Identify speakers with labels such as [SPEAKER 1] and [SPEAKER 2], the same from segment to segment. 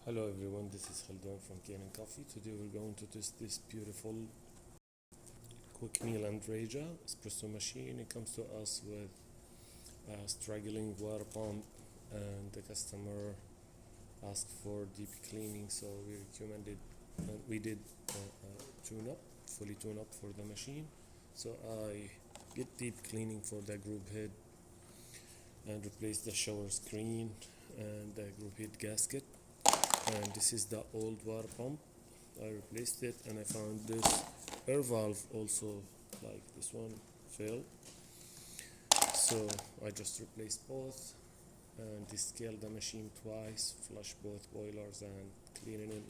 [SPEAKER 1] Hello everyone, this is Khaldun from Kanen Coffee. Today we're going to test this beautiful quick meal Andreja espresso machine. It comes to us with a struggling water pump, and the customer asked for deep cleaning, so we recommended we did fully tune up for the machine. So I get deep cleaning for the group head and replace the shower screen and the group head gasket. And this is the old water pump. I replaced it, and I found this air valve also, like this one, failed. So I just replaced both and descaled the machine twice, flush both boilers and cleaning it.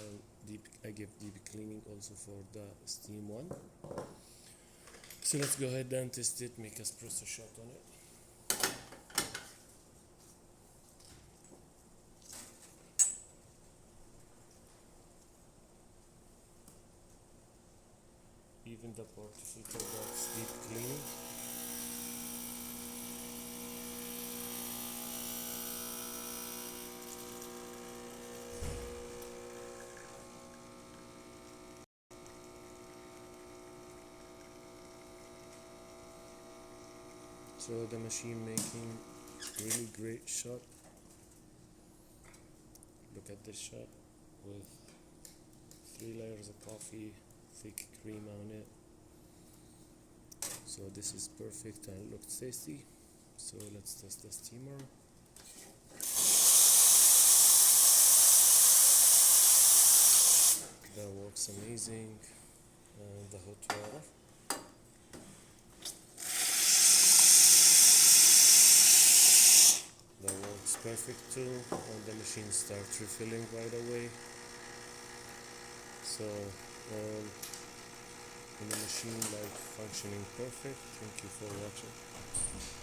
[SPEAKER 1] And I give deep cleaning also for the steam one. So let's go ahead and test it, make espresso shot on it. Even the port filter got deep cleaning. So the machine making really great shot. Look at this shot with 3 layers of coffee, thick cream on it. So this is perfect and looks tasty. So let's test the steamer. That works amazing. And the hot water. That works perfect too, and the machine starts refilling right away. So in the machine, like, functioning perfect. Thank you for watching.